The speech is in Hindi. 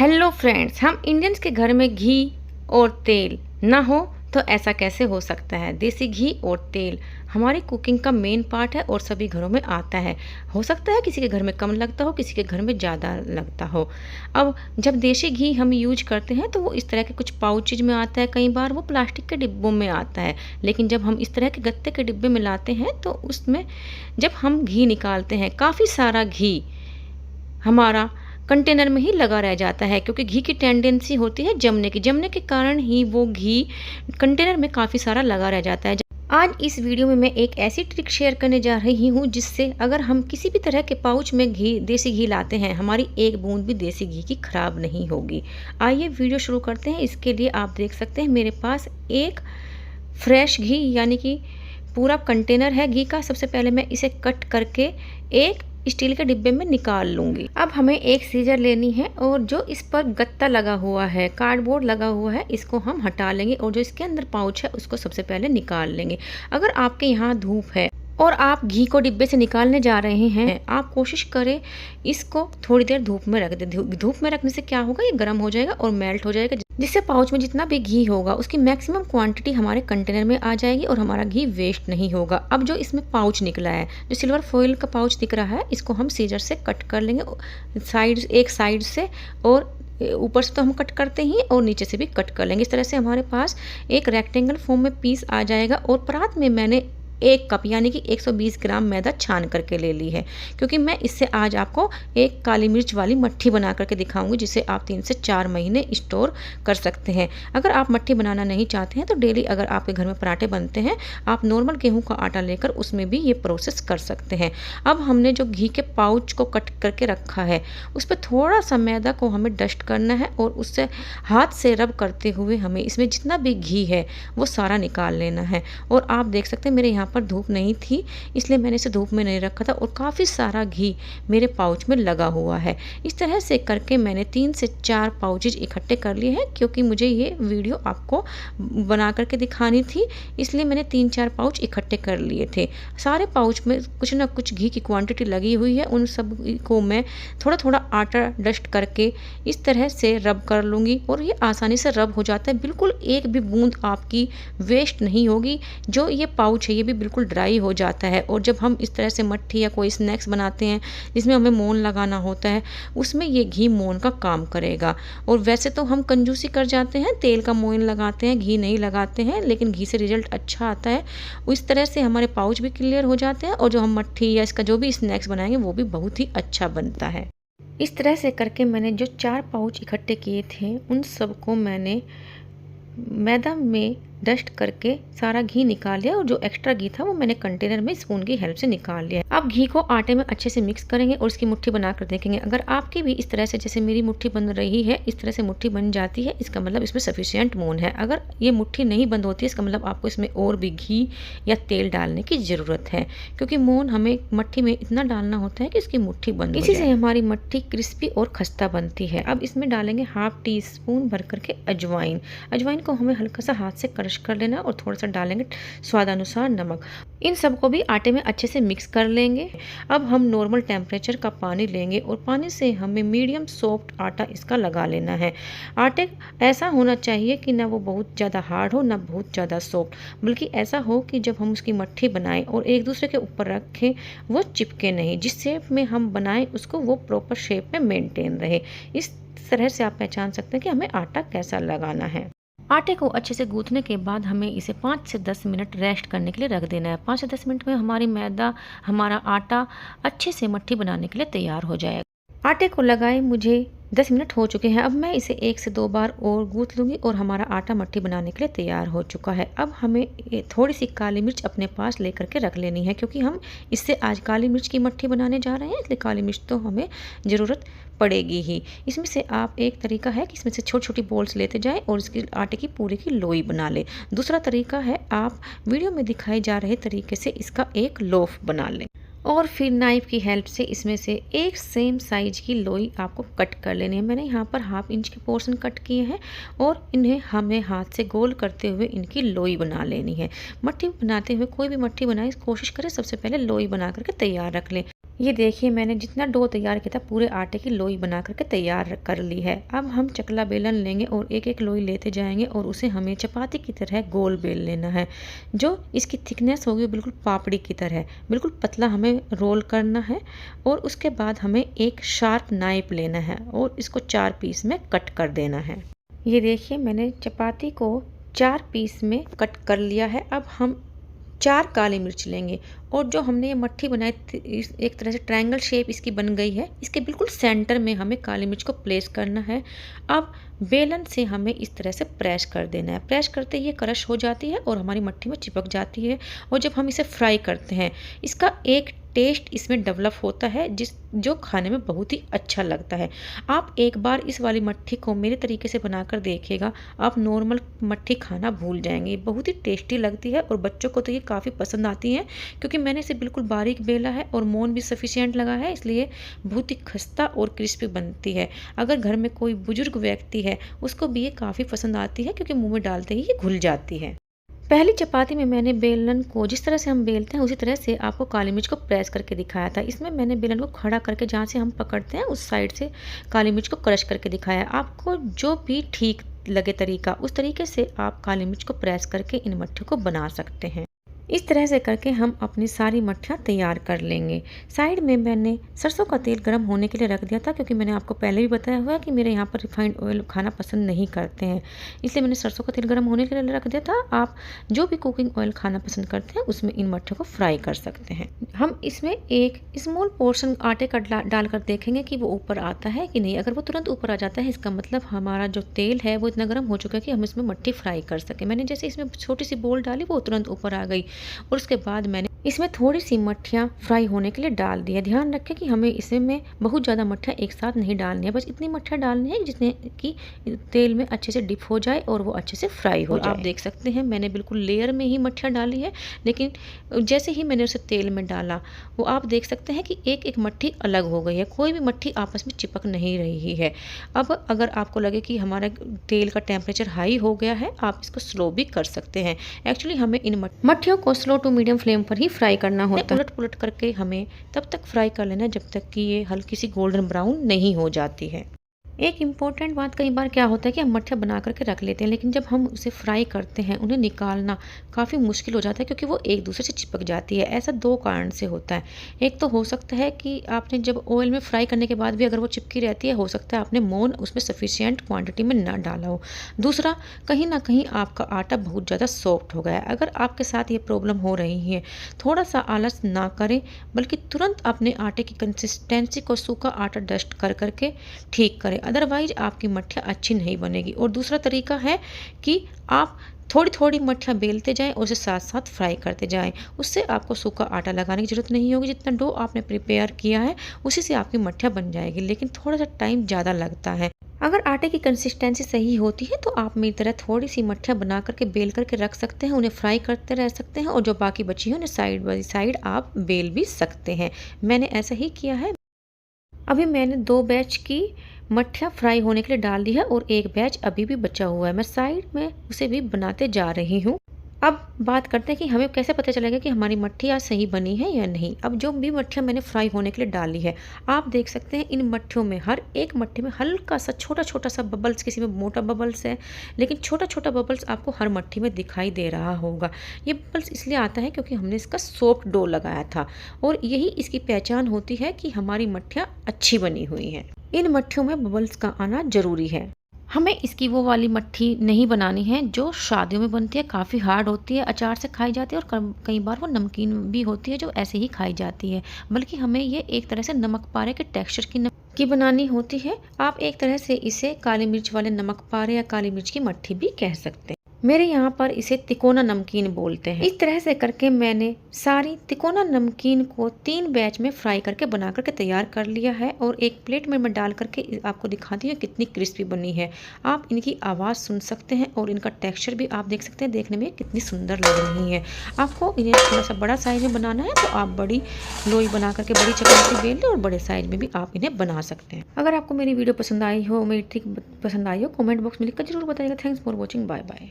हेलो फ्रेंड्स, हम इंडियंस के घर में घी और तेल ना हो तो ऐसा कैसे हो सकता है। देसी घी और तेल हमारी कुकिंग का मेन पार्ट है और सभी घरों में आता है। हो सकता है किसी के घर में कम लगता हो, किसी के घर में ज़्यादा लगता हो। अब जब देसी घी हम यूज करते हैं तो वो इस तरह के कुछ पाउचेज में आता है, कई बार वो प्लास्टिक के डिब्बों में आता है। लेकिन जब हम इस तरह के गत्ते के डिब्बे में लाते हैं तो उसमें जब हम घी निकालते हैं, काफ़ी सारा घी हमारा कंटेनर में ही लगा रह जाता है, क्योंकि घी की टेंडेंसी होती है जमने के कारण ही वो घी कंटेनर में काफ़ी सारा लगा रह जाता है। आज इस वीडियो में मैं एक ऐसी ट्रिक शेयर करने जा रही हूँ जिससे अगर हम किसी भी तरह के पाउच में घी, देसी घी लाते हैं, हमारी एक बूंद भी देसी घी की खराब नहीं होगी। आइए वीडियो शुरू करते हैं। इसके लिए आप देख सकते हैं मेरे पास एक फ्रेश घी यानी कि पूरा कंटेनर है घी का। सबसे पहले मैं इसे कट करके एक स्टील के डिब्बे में निकाल लूँगी। अब हमें एक सीजर लेनी है और जो इस पर गत्ता लगा हुआ है, कार्डबोर्ड लगा हुआ है, इसको हम हटा लेंगे और जो इसके अंदर पाउच है उसको सबसे पहले निकाल लेंगे। अगर आपके यहाँ धूप है और आप घी को डिब्बे से निकालने जा रहे हैं, आप कोशिश करें इसको थोड़ी देर धूप में रख दें। धूप में रखने से क्या होगा, ये गर्म हो जाएगा और मेल्ट हो जाएगा, जिससे पाउच में जितना भी घी होगा उसकी मैक्सिमम क्वांटिटी हमारे कंटेनर में आ जाएगी और हमारा घी वेस्ट नहीं होगा। अब जो इसमें पाउच निकला है, जो सिल्वर फॉइल का पाउच दिख रहा है, इसको हम सीजर से कट कर लेंगे, एक साइड से, और ऊपर से तो हम कट करते ही और नीचे से भी कट कर लेंगे। इस तरह से हमारे पास एक रेक्टेंगल फॉर्म में पीस आ जाएगा। और परात में मैंने 1 कप यानी कि 120 ग्राम मैदा छान करके ले ली है, क्योंकि मैं इससे आज आपको एक काली मिर्च वाली मट्ठी बना करके दिखाऊंगी, जिसे आप 3 से 4 महीने स्टोर कर सकते हैं। अगर आप मट्ठी बनाना नहीं चाहते हैं तो डेली अगर आपके घर में पराठे बनते हैं, आप नॉर्मल गेहूं का आटा लेकर उसमें भी ये प्रोसेस कर सकते हैं। अब हमने जो घी के पाउच को कट करके रखा है उस पर थोड़ा सा मैदा को हमें डस्ट करना है और उससे हाथ से रब करते हुए हमें इसमें जितना भी घी है वो सारा निकाल लेना है। और आप देख सकते हैं मेरे यहाँ पर धूप नहीं थी, इसलिए मैंने इसे धूप में नहीं रखा था और काफ़ी सारा घी मेरे पाउच में लगा हुआ है। इस तरह से करके मैंने 3 से 4 पाउचेज इकट्ठे कर लिए हैं, क्योंकि मुझे ये वीडियो आपको बना करके दिखानी थी, इसलिए मैंने 3-4 पाउच इकट्ठे कर लिए थे। सारे पाउच में कुछ ना कुछ घी की क्वांटिटी लगी हुई है। उन सब को मैं थोड़ा थोड़ा आटा डस्ट करके इस तरह से रब कर लूँगी और ये आसानी से रब हो जाता है। बिल्कुल एक भी बूंद आपकी वेस्ट नहीं होगी। जो ये पाउच है ये भी बिल्कुल ड्राई हो जाता है। और जब हम इस तरह से मट्ठी या कोई स्नैक्स बनाते हैं जिसमें हमें मोन लगाना होता है, उसमें ये घी मोन का काम करेगा। और वैसे तो हम कंजूसी कर जाते हैं, तेल का मोइन लगाते हैं, घी नहीं लगाते हैं, लेकिन घी से रिजल्ट अच्छा आता है। इस तरह से हमारे पाउच भी क्लियर हो जाते हैं और जो हम मट्ठी या इसका जो भी स्नैक्स बनाएंगे वो भी बहुत ही अच्छा बनता है। इस तरह से करके मैंने जो 4 पाउच इकट्ठे किए थे उन सबको मैंने मैदा में डस्ट करके सारा घी निकाल लिया और जो एक्स्ट्रा घी था वो मैंने कंटेनर में स्पून की हेल्प से निकाल लिया। अब घी को आटे में अच्छे से मिक्स करेंगे और इसकी मुट्ठी बनाकर देखेंगे। अगर आपकी भी इस तरह से, जैसे मेरी मुट्ठी बन रही है, इस तरह से मुट्ठी बन जाती है, इसका मतलब इसमें सफिशिएंट मोन है। अगर ये मुट्ठी नहीं बंद होती है, इसका मतलब आपको इसमें और भी घी या तेल डालने की ज़रूरत है, क्योंकि मोन हमें मट्ठी में इतना डालना होता है कि इसकी मुट्ठी बंद हो जाए। इसी से हमारी मट्ठी क्रिस्पी और खस्ता बनती है। अब इसमें डालेंगे 1/2 टीस्पून भर करके अजवाइन। अजवाइन को हमें हल्का सा हाथ से क्रश कर लेना और थोड़ा सा डालेंगे स्वादानुसार नमक। इन सबको भी आटे में अच्छे से मिक्स कर लेंगे। अब हम नॉर्मल टेम्परेचर का पानी लेंगे और पानी से हमें मीडियम सॉफ्ट आटा इसका लगा लेना है। आटे ऐसा होना चाहिए कि ना वो बहुत ज़्यादा हार्ड हो ना बहुत ज़्यादा सॉफ्ट, बल्कि ऐसा हो कि जब हम उसकी मट्ठी बनाएं और एक दूसरे के ऊपर रखें वो चिपके नहीं। जिस शेप में हम बनाएं उसको वो प्रॉपर शेप में मेंटेन रहे। इस तरह से आप पहचान सकते हैं कि हमें आटा कैसा लगाना है। आटे को अच्छे से गूंथने के बाद हमें इसे 5 से 10 मिनट रेस्ट करने के लिए रख देना है। 5 से 10 मिनट में हमारा आटा अच्छे से मट्ठी बनाने के लिए तैयार हो जाएगा। आटे को लगाए मुझे 10 मिनट हो चुके हैं। अब मैं इसे 1 से 2 बार और गूंथ लूँगी और हमारा आटा मट्ठी बनाने के लिए तैयार हो चुका है। अब हमें थोड़ी सी काली मिर्च अपने पास लेकर के रख लेनी है, क्योंकि हम इससे आज काली मिर्च की मट्ठी बनाने जा रहे हैं, इसलिए काली मिर्च तो हमें ज़रूरत पड़ेगी ही। इसमें से आप, एक तरीका है कि इसमें से छोटी छोटी बॉल्स लेते जाएं और इसकी आटे की पूरी की लोई बना लें। दूसरा तरीका है आप वीडियो में दिखाए जा रहे तरीके से इसका एक लोफ बना लें और फिर नाइफ की हेल्प से इसमें से एक सेम साइज की लोई आपको कट कर लेनी है। मैंने यहाँ पर 1/2 इंच के पोर्शन कट किए हैं और इन्हें हमें हाथ से गोल करते हुए इनकी लोई बना लेनी है। मट्ठी बनाते हुए, कोई भी मट्ठी बनाए, कोशिश करें सबसे पहले लोई बना करके तैयार रख लें। ये देखिए मैंने जितना डो तैयार किया था पूरे आटे की लोई बना करके तैयार कर ली है। अब हम चकला बेलन लेंगे और एक एक लोई लेते जाएंगे और उसे हमें चपाती की तरह गोल बेल लेना है। जो इसकी थिकनेस होगी बिल्कुल पापड़ी की तरह, बिल्कुल पतला हमें रोल करना है। और उसके बाद हमें एक शार्प नाइफ लेना है और इसको 4 पीस में कट कर देना है। ये देखिए मैंने चपाती को 4 पीस में कट कर लिया है। अब हम 4 काली मिर्च लेंगे और जो हमने ये मट्ठी बनाई थी एक तरह से ट्रायंगल शेप इसकी बन गई है, इसके बिल्कुल सेंटर में हमें काली मिर्च को प्लेस करना है। अब बेलन से हमें इस तरह से प्रेस कर देना है। प्रेस करते ही ये क्रश हो जाती है और हमारी मट्ठी में चिपक जाती है। और जब हम इसे फ्राई करते हैं इसका एक टेस्ट इसमें डेवलप होता है जो खाने में बहुत ही अच्छा लगता है। आप एक बार इस वाली मट्ठी को मेरे तरीके से बनाकर देखिएगा, आप नॉर्मल मट्ठी खाना भूल जाएंगे। बहुत ही टेस्टी लगती है और बच्चों को तो ये काफ़ी पसंद आती है, क्योंकि मैंने इसे बिल्कुल बारीक बेला है और मोन भी सफिशिएंट लगा है, इसलिए बहुत ही खस्ता और क्रिस्पी बनती है। अगर घर में कोई बुजुर्ग व्यक्ति है उसको भी ये काफ़ी पसंद आती है, क्योंकि मुँह में डालते ही ये घुल जाती है। पहली चपाती में मैंने बेलन को जिस तरह से हम बेलते हैं उसी तरह से आपको काली मिर्च को प्रेस करके दिखाया था। इसमें मैंने बेलन को खड़ा करके जहाँ से हम पकड़ते हैं उस साइड से काली मिर्च को क्रश करके दिखाया। आपको जो भी ठीक लगे तरीका, उस तरीके से आप काली मिर्च को प्रेस करके इन मट्ठियों को बना सकते हैं। इस तरह से करके हम अपनी सारी मट्ठियाँ तैयार कर लेंगे। साइड में मैंने सरसों का तेल गर्म होने के लिए रख दिया था, क्योंकि मैंने आपको पहले भी बताया हुआ है कि मेरे यहाँ पर रिफाइंड ऑयल खाना पसंद नहीं करते हैं, इसलिए मैंने सरसों का तेल गर्म होने के लिए रख दिया था। आप जो भी कुकिंग ऑयल खाना पसंद करते हैं उसमें इन मट्ठियों को फ्राई कर सकते हैं। हम इसमें एक स्मॉल पोर्शन आटे का डालकर देखेंगे कि वो ऊपर आता है कि नहीं। अगर वो तुरंत ऊपर आ जाता है इसका मतलब हमारा जो तेल है वो इतना गर्म हो चुका है कि हम इसमें मट्ठी फ्राई कर सकें। मैंने जैसे इसमें छोटी सी बोल डाली वो तुरंत ऊपर आ गई और उसके बाद मैंने इसमें थोड़ी सी मट्ठियाँ फ्राई होने के लिए डाल दिया। ध्यान रखें कि हमें इसमें बहुत ज़्यादा मट्ठियाँ एक साथ नहीं डालनी है, बस इतनी मट्ठियाँ डालनी है जितने कि तेल में अच्छे से डिप हो जाए और वो अच्छे से फ्राई हो जाए। आप देख सकते हैं मैंने बिल्कुल लेयर में ही मट्ठियाँ डाली है, लेकिन जैसे ही मैंने उसे तेल में डाला वो आप देख सकते हैं कि एक एक मट्ठी अलग हो गई है, कोई भी मट्ठी आपस में चिपक नहीं रही है। अब अगर आपको लगे कि हमारा तेल का टेम्परेचर हाई हो गया है, आप इसको स्लो भी कर सकते हैं। एक्चुअली हमें इन मट्ठियों को स्लो टू मीडियम फ्लेम पर ही फ्राई करना होता है। उलट पुलट करके हमें तब तक फ्राई कर लेना है जब तक कि ये हल्की सी गोल्डन ब्राउन नहीं हो जाती है। एक इम्पॉर्टेंट बात, कई बार क्या होता है कि हम मट्ठियाँ बना करके रख लेते हैं, लेकिन जब हम उसे फ्राई करते हैं उन्हें निकालना काफ़ी मुश्किल हो जाता है, क्योंकि वो एक दूसरे से चिपक जाती है। ऐसा 2 कारण से होता है। एक तो हो सकता है कि आपने जब ऑयल में फ्राई करने के बाद भी अगर वो चिपकी रहती है, हो सकता है आपने मोन उसमें सफिशिएंट क्वांटिटी में ना डाला हो। दूसरा, कहीं ना कहीं आपका आटा बहुत ज़्यादा सॉफ्ट हो गया है। अगर आपके साथ ये प्रॉब्लम हो रही है, थोड़ा सा आलस ना करें, बल्कि तुरंत अपने आटे की कंसिस्टेंसी को सूखा आटा डस्ट कर करके ठीक करें, अदरवाइज आपकी मट्ठियाँ अच्छी नहीं बनेगी। और दूसरा तरीका है कि आप थोड़ी थोड़ी मट्ठियाँ बेलते जाएं और उसे साथ साथ फ्राई करते जाएं। उससे आपको सूखा आटा लगाने की ज़रूरत नहीं होगी। जितना डो आपने प्रिपेयर किया है उसी से आपकी मट्ठियाँ बन जाएगी, लेकिन थोड़ा सा टाइम ज़्यादा लगता है। अगर आटे की कंसिस्टेंसी सही होती है तो आप मेरी तरह थोड़ी सी मट्ठियाँ बना करके बेल करके रख सकते हैं, उन्हें फ्राई करते रह सकते हैं और जो बाकी बची है उन्हें साइड बाई साइड आप बेल भी सकते हैं। मैंने ऐसा ही किया है। अभी मैंने 2 बैच की मट्ठियाँ फ्राई होने के लिए डाल दी है और एक बैच अभी भी बचा हुआ है। मैं साइड में उसे भी बनाते जा रही हूँ। अब बात करते हैं कि हमें कैसे पता चलेगा कि हमारी मट्ठियाँ सही बनी है या नहीं। अब जो भी मट्ठियाँ मैंने फ्राई होने के लिए डाली है, आप देख सकते हैं इन मट्ठियों में हर एक मट्ठी में हल्का सा छोटा छोटा सा बबल्स, किसी में मोटा बबल्स है लेकिन छोटा छोटा बबल्स आपको हर मट्ठी में दिखाई दे रहा होगा। ये बबल्स इसलिए आता है क्योंकि हमने इसका सॉफ्ट डो लगाया था और यही इसकी पहचान होती है कि हमारी मट्ठियाँ अच्छी बनी हुई हैं। इन मट्ठियों में बबल्स का आना ज़रूरी है। हमें इसकी वो वाली मट्ठी नहीं बनानी है जो शादियों में बनती है, काफ़ी हार्ड होती है, अचार से खाई जाती है और कई बार वो नमकीन भी होती है जो ऐसे ही खाई जाती है। बल्कि हमें ये एक तरह से नमक पारे के टेक्सचर की बनानी होती है। आप एक तरह से इसे काली मिर्च वाले नमक पारे या काली मिर्च की मट्ठी भी कह सकते हैं। मेरे यहाँ पर इसे तिकोना नमकीन बोलते हैं। इस तरह से करके मैंने सारी तिकोना नमकीन को 3 बैच में फ्राई करके बना करके तैयार कर लिया है और एक प्लेट में मैं डाल करके आपको दिखाती हूँ कितनी क्रिस्पी बनी है। आप इनकी आवाज़ सुन सकते हैं और इनका टेक्सचर भी आप देख सकते हैं, देखने में कितनी सुंदर लग रही है। आपको इन्हें थोड़ा सा बड़ा साइज में बनाना है तो आप बड़ी लोई बना करके बड़ी चपाती बेल लें और बड़े साइज में भी आप इन्हें बना सकते हैं। अगर आपको मेरी वीडियो पसंद आई हो, मेरी ट्रिक पसंद आई हो, कमेंट बॉक्स में लिखकर जरूर बताइएगा। Thanks for watching, bye bye.